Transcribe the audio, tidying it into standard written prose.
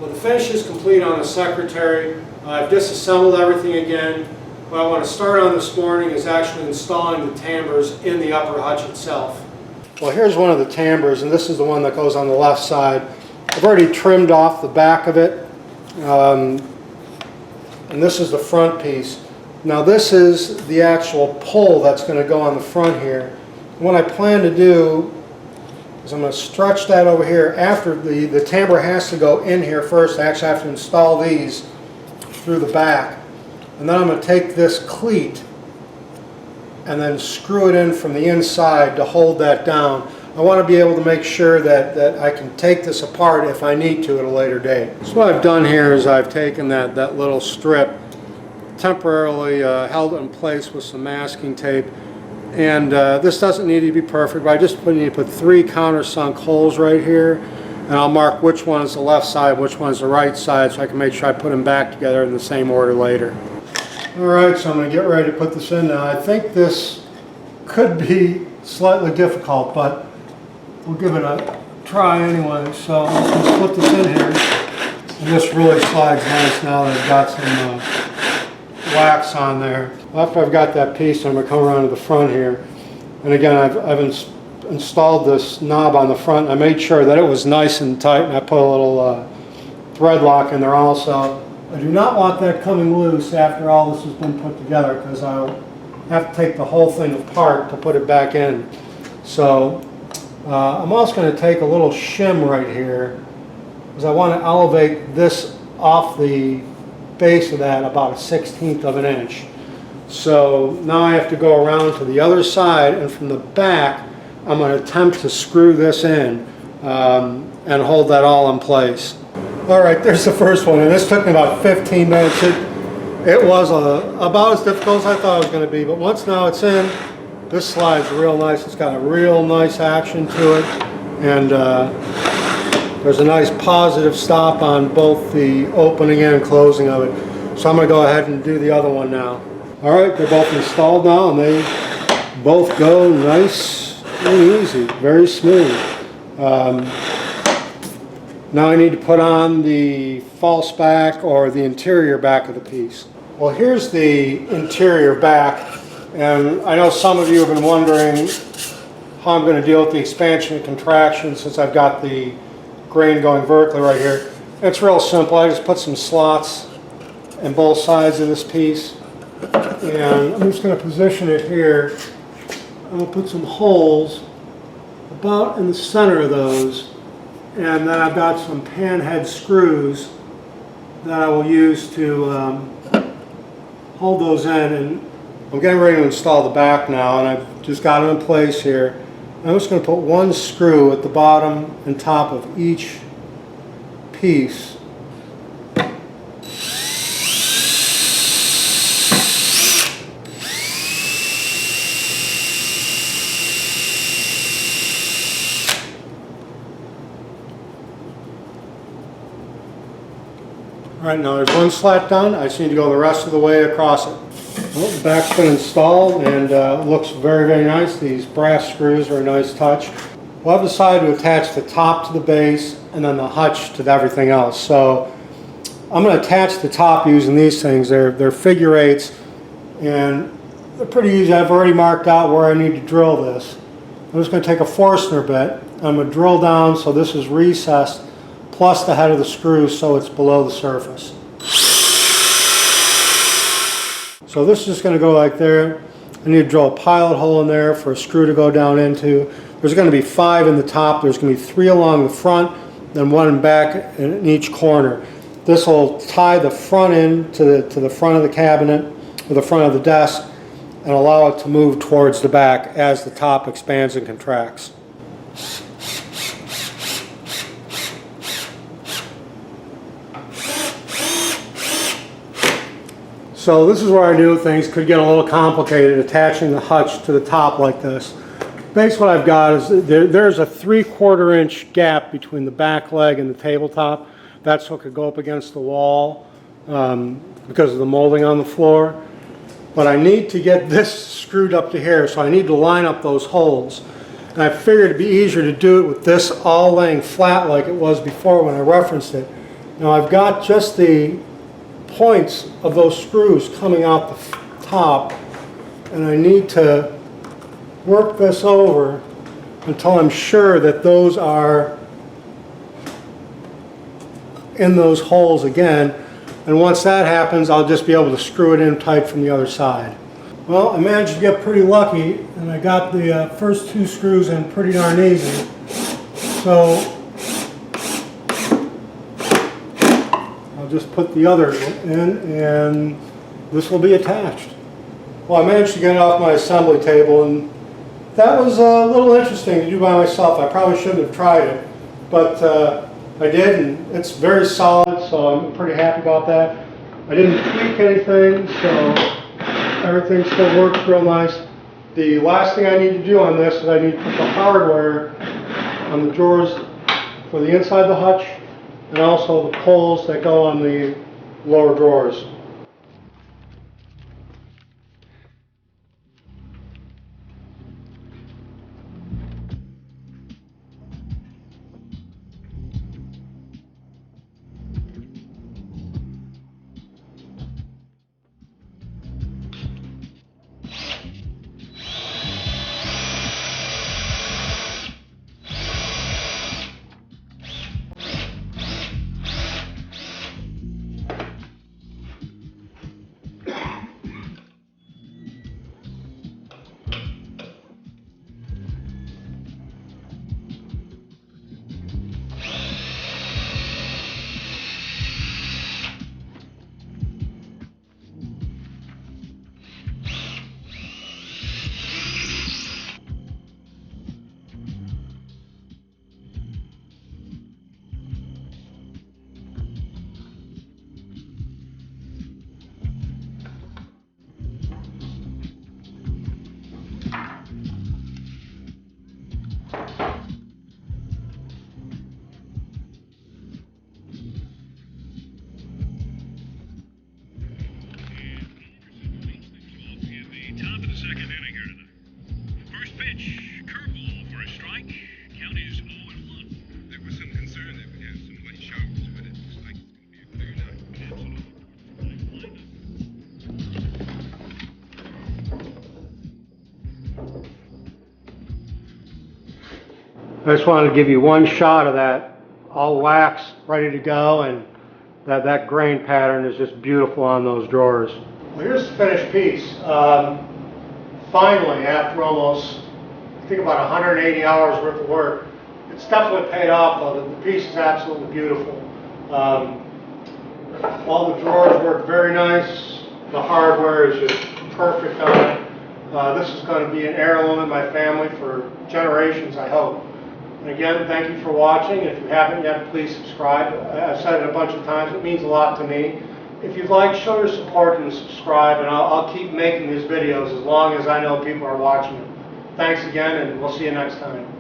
Well, the finish is complete on the secretary. I've disassembled everything again. What I want to start on this morning is actually installing the tambours in the upper hutch itself. Well, here's one of the tambours, and this is the one that goes on the left side. I've already trimmed off the back of it, and this is the front piece. Now this is the actual pole that's going to go on the front here. What I plan to do is I'm going to stretch that over here. After the tambour has to go in here first. I actually have to install these through the back. And then I'm going to take this cleat and then screw it in from the inside to hold that down. I want to be able to make sure that I can take this apart if I need to at a later date. So what I've done here is I've taken that little strip, temporarily held it in place with some masking tape, and this doesn't need to be perfect, but I just need to put 3 countersunk holes right here, and I'll mark which one is the left side, which one is the right side, so I can make sure I put them back together in the same order later. Alright, so I'm going to get ready to put this in now. I think this could be slightly difficult, but we'll give it a try anyway. So I'm just going to split this in here, and this really slides nice now that I've got some wax on there. After I've got that piece, I'm going to come around to the front here, and again I've installed this knob on the front. I made sure that it was nice and tight, and I put a little thread lock in there also. I do not want that coming loose after all this has been put together, because I'll have to take the whole thing apart to put it back in. So I'm also going to take a little shim right here, because I want to elevate this off the base of that about 1/16 of an inch. So now I have to go around to the other side, and from the back I'm going to attempt to screw this in and hold that all in place. Alright, there's the first one, and this took me about 15 minutes. It was about as difficult as I thought it was going to be, but once now it's in, this slides real nice. It's got a real nice action to it, and there's a nice positive stop on both the opening and closing of it. So I'm going to go ahead and do the other one now. Alright, they're both installed now, and they both go nice and easy, very smooth. Now I need to put on the false back or the interior back of the piece. Well, here's the interior back, and I know some of you have been wondering how I'm going to deal with the expansion and contraction since I've got the grain going vertically right here. It's real simple. I just put some slots in both sides of this piece, and I'm just going to position it here. I'm going to put some holes about in the center of those, and then I've got some pan head screws that I will use to hold those in. And I'm getting ready to install the back now, and I've just got it in place here. I'm just going to put one screw at the bottom and top of each piece. Alright, now there's one slat done. I just need to go the rest of the way across it. Well, the back's been installed, and looks very, very nice. These brass screws are a nice touch. We'll have decided to attach the top to the base and then the hutch to everything else. So I'm going to attach the top using these things. They're figure eights, and they're pretty easy. I've already marked out where I need to drill this. I'm just going to take a Forstner bit. I'm going to drill down so this is recessed, plus the head of the screw so it's below the surface. So this is just going to go like there. I need to drill a pilot hole in there for a screw to go down into. There's going to be 5 in the top. There's going to be 3 along the front, then 1 in back in each corner. This will tie the front end to the front of the cabinet, or the front of the desk, and allow it to move towards the back as the top expands and contracts. So this is where I knew things could get a little complicated, attaching the hutch to the top like this. Basically what I've got is there's a 3/4 inch gap between the back leg and the tabletop. That's so it could go up against the wall because of the molding on the floor. But I need to get this screwed up to here, so I need to line up those holes. And I figured it'd be easier to do it with this all laying flat like it was before when I referenced it. Now I've got just the points of those screws coming out the top, and I need to work this over until I'm sure that those are in those holes again. And once that happens, I'll just be able to screw it in tight from the other side. Well, I managed to get pretty lucky, and I got the first two screws in pretty darn easy. So I'll just put the other in, and this will be attached. Well, I managed to get it off my assembly table, and that was a little interesting to do by myself. I probably shouldn't have tried it, but I did, and it's very solid, so I'm pretty happy about that. I didn't tweak anything, so everything still works real nice. The last thing I need to do on this is I need to put the hardware on the drawers for the inside of the hutch, and also the poles that go on the lower drawers. Top of the second inning here tonight. First pitch, curveball for a strike. Count is 0-1. There was some concern that we have some late showers, but it looks like it's going to be a clear night. I just wanted to give you one shot of that, all waxed, ready to go, and that grain pattern is just beautiful on those drawers. Well, here's the finished piece. Finally, after almost, I think about 180 hours worth of work, it's definitely paid off though. The piece is absolutely beautiful. All the drawers work very nice. The hardware is just perfect on it. This is going to be an heirloom in my family for generations, I hope. And again, thank you for watching. If you haven't yet, please subscribe. I've said it a bunch of times. It means a lot to me. If you'd like, show your support and subscribe, and I'll keep making these videos as long as I know people are watching them. Thanks again, and we'll see you next time.